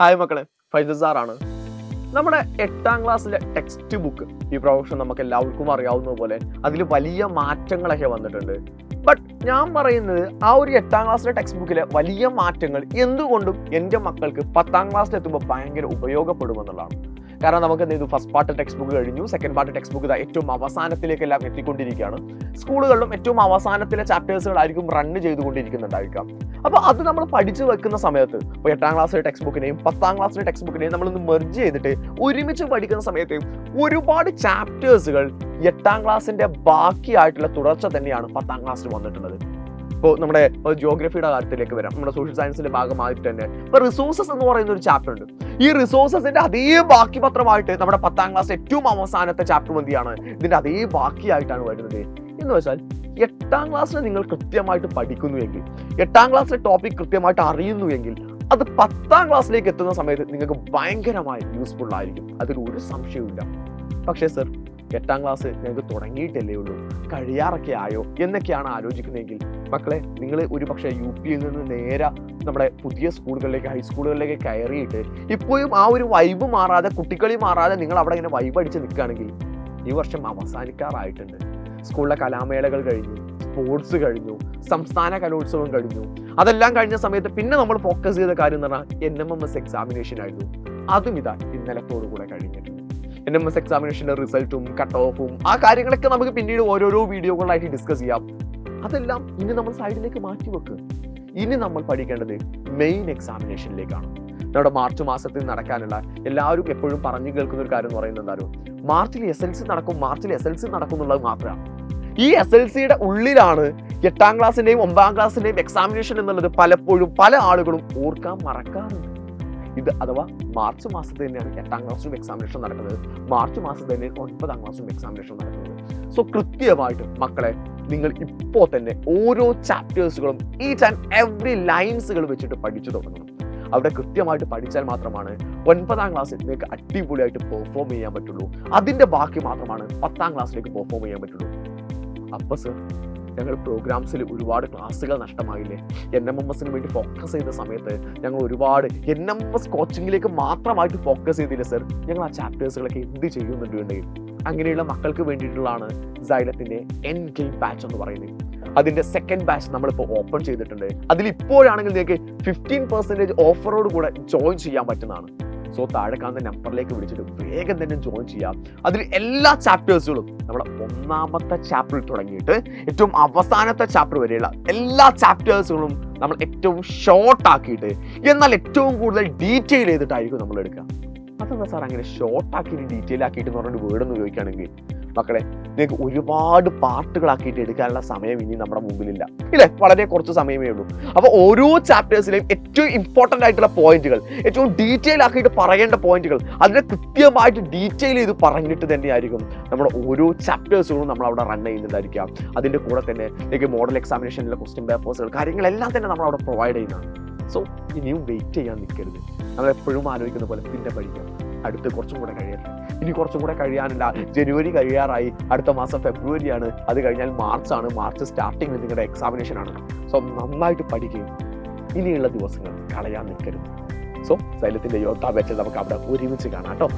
Hi മക്കളെ, ഫൈസൽ സാറാണ്. നമ്മുടെ 8ാം ക്ലാസ്സിലെ ടെക്സ്റ്റ് ബുക്ക് ഈ പ്രാവശ്യം നമുക്ക് എല്ലാവർക്കും അറിയാവുന്ന പോലെ അതിൽ വലിയ മാറ്റങ്ങളൊക്കെ വന്നിട്ടുണ്ട്. ബട്ട് ഞാൻ പറയുന്നത് ആ ഒരു 8ാം ക്ലാസ്സിലെ ടെക്സ്റ്റ് ബുക്കിലെ വലിയ മാറ്റങ്ങൾ എന്തുകൊണ്ടും എൻ്റെ മക്കൾക്ക് 10ാം ക്ലാസ്സിൽ എത്തുമ്പോൾ ഭയങ്കര ഉപയോഗപ്പെടുമെന്നുള്ളതാണ്. കാരണം നമുക്ക് എന്ത് ചെയ്തു, ഫസ്റ്റ് പാർട്ട് ടെക്സ്റ്റ് ബുക്ക് കഴിഞ്ഞു, സെക്കൻഡ് പാർട്ട് ടെക്സ്റ്റ് ബുക്ക് ഏറ്റവും അവസാനത്തിലേക്കെല്ലാം എത്തിക്കൊണ്ടിരിക്കുകയാണ്. സ്കൂളുകളിലും ഏറ്റവും അവസാനത്തിലെ ചാപ്റ്റേഴ്സുകളായിരിക്കും റണ്ണ് ചെയ്തുകൊണ്ടിരിക്കുന്നുണ്ടായിരിക്കാം. അപ്പോൾ അത് നമ്മൾ പഠിച്ചു വെക്കുന്ന സമയത്ത് ഇപ്പോൾ 8ാം ക്ലാസ്സിലെ ടെക്സ്റ്റ് ബുക്കിനെയും 10ാം ക്ലാസ്സിലെ ടെക്സ്റ്റ് ബുക്കിനെയും നമ്മളൊന്ന് മെർജ് ചെയ്തിട്ട് ഒരുമിച്ച് പഠിക്കുന്ന സമയത്ത് ഒരുപാട് ചാപ്റ്റേഴ്സുകൾ 8ാം ക്ലാസ്സിന്റെ ബാക്കിയായിട്ടുള്ള തുടർച്ച തന്നെയാണ് 10ാം ക്ലാസ്സിൽ വന്നിട്ടുള്ളത്. ഇപ്പോൾ നമ്മുടെ ജിയോഗ്രഫിയുടെ കാര്യത്തിലേക്ക് വരാം. നമ്മുടെ സോഷ്യൽ സയൻസിന്റെ ഭാഗമായിട്ട് തന്നെ ഇപ്പോൾ റിസോഴ്സസ് എന്ന് പറയുന്ന ഒരു ചാപ്റ്റർ ഉണ്ട്. ഈ റിസോഴ്സസിന്റെ അതേ ബാക്കി പത്രമായിട്ട് നമ്മുടെ 10ാം ക്ലാസ് ഏറ്റവും അവസാനത്തെ ചാപ്റ്റർ എന്തിയാണ്, ഇതിന്റെ അതേ ബാക്കിയായിട്ടാണ് വരുന്നത്. എന്ന് വെച്ചാൽ 8ാം ക്ലാസ്സിൽ നിങ്ങൾ കൃത്യമായിട്ട് പഠിക്കുന്നുവെങ്കിൽ, 8ാം ക്ലാസ്സിലെ ടോപ്പിക് കൃത്യമായിട്ട് അറിയുന്നുവെങ്കിൽ അത് 10ാം ക്ലാസ്സിലേക്ക് എത്തുന്ന സമയത്ത് നിങ്ങൾക്ക് ഭയങ്കരമായി യൂസ്ഫുൾ ആയിരിക്കും. അതിലൊരു സംശയവുമില്ല. പക്ഷേ സർ, 8ാം ക്ലാസ് ഞങ്ങൾക്ക് തുടങ്ങിയിട്ടല്ലേ ഉള്ളൂ, കഴിയാറൊക്കെ ആയോ എന്നൊക്കെയാണ് ആലോചിക്കുന്നതെങ്കിൽ മക്കളെ, നിങ്ങൾ ഒരു പക്ഷേ UP-യിൽ നിന്ന് നേരെ നമ്മുടെ പുതിയ സ്കൂളുകളിലേക്ക്, ഹൈസ്കൂളുകളിലേക്ക് കയറിയിട്ട് ഇപ്പോഴും ആ ഒരു വൈബ് മാറാതെ, കുട്ടിക്കളി മാറാതെ നിങ്ങൾ അവിടെ ഇങ്ങനെ വൈബ് അടിച്ച് നിൽക്കുകയാണെങ്കിൽ ഈ വർഷം അവസാനിക്കാറായിട്ടുണ്ട്. സ്കൂളിലെ കലാമേളകൾ കഴിഞ്ഞു, സ്പോർട്സ് കഴിഞ്ഞു, സംസ്ഥാന കലോത്സവം കഴിഞ്ഞു. അതെല്ലാം കഴിഞ്ഞ സമയത്ത് പിന്നെ നമ്മൾ ഫോക്കസ് ചെയ്ത കാര്യം എന്ന് പറഞ്ഞാൽ NMMS എക്സാമിനേഷൻ ആയിരുന്നു. അതും ഇതാ ഇന്നലത്തോടുകൂടെ കഴിഞ്ഞിട്ടുണ്ട്. NMS എക്സാമിനേഷന്റെ റിസൾട്ടും കട്ട് ഓഫും ആ കാര്യങ്ങളൊക്കെ നമുക്ക് പിന്നീട് ഓരോരോ വീഡിയോകളായിട്ട് ഡിസ്കസ് ചെയ്യാം. അതെല്ലാം ഇനി നമ്മൾ സൈഡിലേക്ക് മാറ്റി വെക്കുക. ഇനി നമ്മൾ പഠിക്കേണ്ടത് മെയിൻ എക്സാമിനേഷനിലേക്കാണ്. നമ്മുടെ മാർച്ച് മാസത്തിൽ നടക്കാനുള്ള, എല്ലാവരും എപ്പോഴും പറഞ്ഞു കേൾക്കുന്ന ഒരു കാര്യം എന്ന് പറയുന്നത് എന്തായാലും മാർച്ചിൽ SLC നടക്കും, മാർച്ചിൽ SLC നടക്കും എന്നുള്ളത് മാത്രമാണ്. ഈ SLCയുടെ ഉള്ളിലാണ് 8ാം ക്ലാസ്സിന്റെയും 9ാം ക്ലാസ്സിന്റെയും എക്സാമിനേഷൻ എന്നുള്ളത് പലപ്പോഴും പല ആളുകളും ഓർക്കാൻ മറക്കാറുണ്ട്. ഇത് അഥവാ മാർച്ച് മാസത്തിൽ തന്നെയാണ് 8ാം ക്ലാസ്സിലും എക്സാമിനേഷൻ നടക്കുന്നത്, മാർച്ച് മാസത്തിൽ തന്നെ 9ാം ക്ലാസ്സിലും എക്സാമിനേഷൻ നടക്കുന്നത്. സോ കൃത്യമായിട്ട് മക്കളെ, നിങ്ങൾ ഇപ്പോൾ തന്നെ ഓരോ ചാപ്റ്റേഴ്സുകളും ഈച്ച് ആൻഡ് എവറി ലൈൻസുകൾ വെച്ചിട്ട് പഠിച്ചു തുടങ്ങണം. അവിടെ കൃത്യമായിട്ട് പഠിച്ചാൽ മാത്രമാണ് 9ാം ക്ലാസ്സിൽ നിങ്ങൾക്ക് അടിപൊളിയായിട്ട് പെർഫോം ചെയ്യാൻ പറ്റുള്ളൂ. അതിന്റെ ബാക്കി മാത്രമാണ് 10ാം ക്ലാസ്സിലേക്ക് പെർഫോം ചെയ്യാൻ പറ്റുള്ളൂ. അപ്പൊ സർ, ഞങ്ങൾ പ്രോഗ്രാംസിൽ ഒരുപാട് ക്ലാസ്സുകൾ നഷ്ടമായില്ലേ? NMMSന് വേണ്ടി ഫോക്കസ് ചെയ്ത സമയത്ത് ഞങ്ങൾ ഒരുപാട് NMMS കോച്ചിങ്ങിലേക്ക് മാത്രമായിട്ട് ഫോക്കസ് ചെയ്തില്ല സർ. ഞങ്ങൾ ആ ചാപ്റ്റേഴ്സുകളൊക്കെ എന്ത് ചെയ്യുന്നുണ്ടെങ്കിൽ അങ്ങനെയുള്ള മക്കൾക്ക് വേണ്ടിയിട്ടുള്ളതാണ് സൈലത്തിന്റെ എൻഡ് ഗെയിം ബാച്ച് എന്ന് പറയുന്നത്. അതിന്റെ സെക്കൻഡ് ബാച്ച് നമ്മളിപ്പോൾ ഓപ്പൺ ചെയ്തിട്ടുണ്ട്. അതിൽ ഇപ്പോഴാണെങ്കിൽ നിങ്ങൾക്ക് 15% ഓഫറോട് കൂടെ ജോയിൻ ചെയ്യാൻ പറ്റുന്നതാണ്. സോ താഴെ കാണുന്ന നമ്പറിലേക്ക് വിളിച്ചിട്ട് വേഗം തന്നെ ജോയിൻ ചെയ്യാം. അതിൽ എല്ലാ ചാപ്റ്റേഴ്സുകളും നമ്മുടെ 1ാമത്തെ ചാപ്റ്ററിൽ തുടങ്ങിയിട്ട് ഏറ്റവും അവസാനത്തെ ചാപ്റ്റർ വരെയുള്ള എല്ലാ ചാപ്റ്റേഴ്സുകളും നമ്മൾ ഏറ്റവും ഷോർട്ട് ആക്കിയിട്ട്, എന്നാൽ ഏറ്റവും കൂടുതൽ ഡീറ്റെയിൽ ചെയ്തിട്ടായിരിക്കും നമ്മൾ എടുക്കുക. അതെന്താ സാർ അങ്ങനെ ഷോർട്ട് ആക്കിയിട്ട് ഡീറ്റെയിൽ ആക്കിയിട്ട് എന്ന് പറഞ്ഞിട്ട് വേർഡ് ഒന്ന് ഉപയോഗിക്കുകയാണെങ്കിൽ മക്കളെ, നിങ്ങൾക്ക് ഒരുപാട് പാർട്ടുകളാക്കിയിട്ട് എടുക്കാനുള്ള സമയം ഇനി നമ്മുടെ മുമ്പിലില്ല, ഇല്ലേ? വളരെ കുറച്ച് സമയമേ ഉള്ളൂ. അപ്പോൾ ഓരോ ചാപ്റ്റേഴ്സിലെയും ഏറ്റവും ഇമ്പോർട്ടൻ്റ് ആയിട്ടുള്ള പോയിന്റുകൾ, ഏറ്റവും ഡീറ്റെയിൽ ആക്കിയിട്ട് പറയേണ്ട പോയിന്റുകൾ, അതിനെ കൃത്യമായിട്ട് ഡീറ്റെയിൽ ചെയ്ത് പറഞ്ഞിട്ട് തന്നെയായിരിക്കും നമ്മുടെ ഓരോ ചാപ്റ്റേഴ്സുകളും നമ്മൾ അവിടെ റൺ ചെയ്യുന്നുണ്ടായിരിക്കാം. അതിൻ്റെ കൂടെ തന്നെ നിങ്ങൾക്ക് മോഡൽ എക്സാമിനേഷനിലെ ക്വസ്റ്റ്യൻ പേപ്പേഴ്സുകൾ, കാര്യങ്ങളെല്ലാം തന്നെ നമ്മൾ അവിടെ പ്രൊവൈഡ് ചെയ്യുന്നതാണ്. സോ ഇനിയും വെയിറ്റ് ചെയ്യാൻ നിൽക്കരുത്. നമ്മൾ എപ്പോഴും ആലോചിക്കുന്ന പോലെ പിന്നെ പഠിക്കാം, അടുത്ത് കുറച്ചും കൂടെ കഴിയട്ടെ. ഇനി കുറച്ചും കൂടെ കഴിയാനില്ല. ജനുവരി കഴിയാറായി, അടുത്ത മാസം ഫെബ്രുവരിയാണ്, അത് കഴിഞ്ഞാൽ മാർച്ചാണ്. മാർച്ച് സ്റ്റാർട്ടിങ്ങിൽ നിങ്ങളുടെ എക്സാമിനേഷൻ ആണ്. സോ നന്നായിട്ട് പഠിക്കുകയും ഇനിയുള്ള ദിവസങ്ങൾ കളയാൻ നിൽക്കരുത്. സോ സൈലത്തിന്റെ യോദ്ധാ ബാച്ചിൽ നമുക്ക് അവിടെ ഒരുമിച്ച് കാണാം കേട്ടോ.